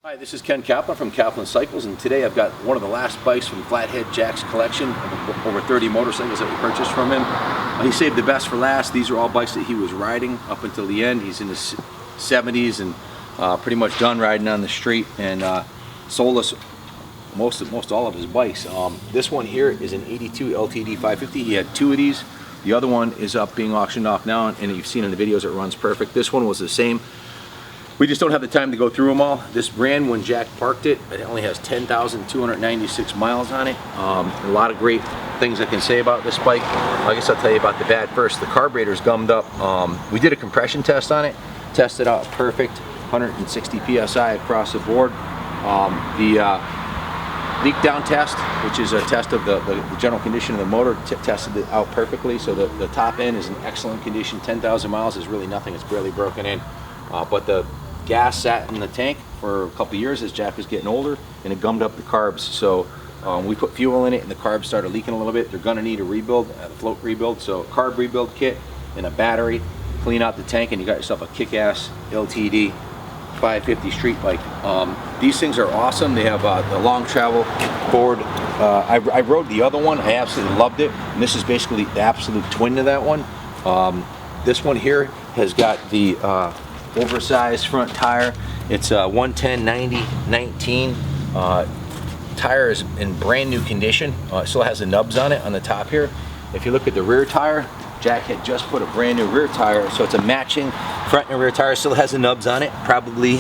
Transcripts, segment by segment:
Hi, this is Ken Kaplan from Kaplan Cycles, and today I've got one of the last bikes from Flathead Jack's collection of over 30 motorcycles that we purchased from him. He saved the best for last. These are all bikes that he was riding up until the end. He's in his 70s and pretty much done riding on the street, and sold us most all of his bikes. This one here is an 82 LTD550. He had two of these. The other one is up being auctioned off now, and you've seen in the videos it runs perfect. This one was the same. We just don't have the time to go through them all. This brand, when Jack parked it, it only has 10,296 miles on it. A lot of great things I can say about this bike. I guess I'll tell you about the bad first. The Carburetors Gummed Up. We did a compression test on it. Tested out perfect, 160 PSI across the board. The leak down test, which is a test of the general condition of the motor, tested it out perfectly. So the top end is in excellent condition. 10,000 miles is really nothing. It's barely broken in. But the gas sat in the tank for a couple years as Jack was getting older, and it gummed up the carbs. So we put fuel in it and the carbs started leaking a little bit. They're gonna need a rebuild, a float rebuild. So carb rebuild kit and a battery, clean out the tank, and you got yourself a kick-ass LTD 550 street bike. These things are awesome. They have the long travel forward. I rode the other one. I absolutely loved it. And this is basically the absolute twin to that one. This one here has got the oversized front tire. It's a 110/90/19. Tire is in brand new condition. It still has the nubs on it on the top here. If you look at the rear tire, Jack had just put a brand new rear tire, so it's a matching front and rear tire. Still has the nubs on it. Probably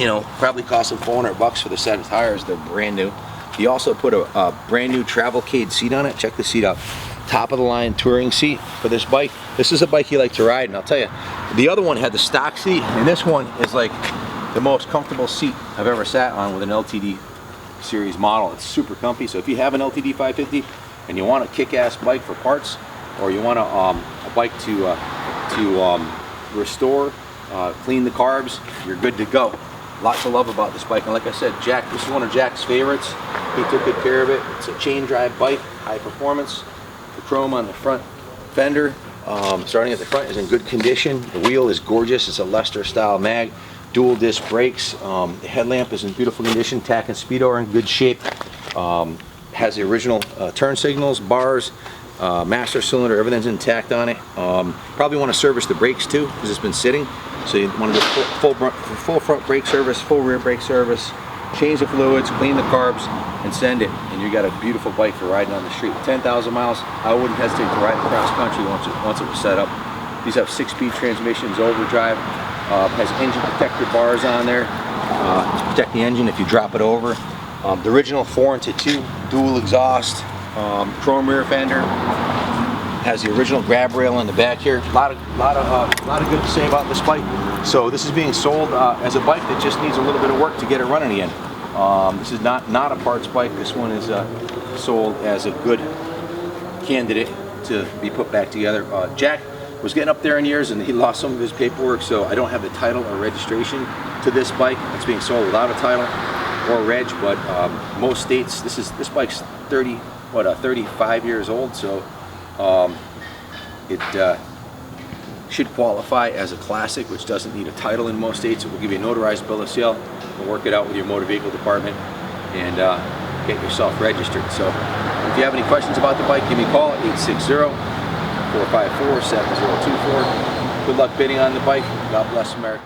cost him $400 for the set of tires. They're brand new. He also put a brand new Travelcade seat on it. Check the seat out. Top of the line touring seat for this bike. This is a bike he liked to ride, and I'll tell you, the other one had the stock seat, and this one is like the most comfortable seat I've ever sat on with an LTD series model. It's super comfy. So if you have an LTD 550 and you want a kick-ass bike for parts, or you want a bike to restore, clean the carbs, you're good to go. Lots to love about this bike, and like I said, Jack, this is one of Jack's favorites. He took good care of it. It's a chain drive bike, high performance. The chrome on the front fender, starting at the front, is in good condition. The wheel is gorgeous. It's a Lester style mag. Dual disc brakes. The headlamp is in beautiful condition. Tack and speedo are in good shape. Has the original turn signals, bars, master cylinder, everything's intact on it. Probably want to service the brakes too, because it's been sitting. So you want to do full front brake service, full rear brake service, change the fluids, clean the carbs, and send it. And you got a beautiful bike for riding on the street. 10,000 miles, I wouldn't hesitate to ride across country once it was set up. These have 6-speed transmissions, overdrive, has engine protector bars on there to protect the engine if you drop it over. The original 4-into-2 dual exhaust, chrome rear fender, has the original grab rail in the back here. A lot of good to say about this bike. So this is being sold as a bike that just needs a little bit of work to get it running again. This is not a parts bike. This one is sold as a good candidate to be put back together. Jack was getting up there in years and he lost some of his paperwork, so I don't have the title or registration to this bike. It's being sold without a title or reg, but most states, this bike's 35 years old, so it should qualify as a classic, which doesn't need a title in most states. It will give you a notarized bill of sale. We'll work it out with your motor vehicle department and get yourself registered. So if you have any questions about the bike, give me a call at 860-454-7024. Good luck bidding on the bike. God bless America.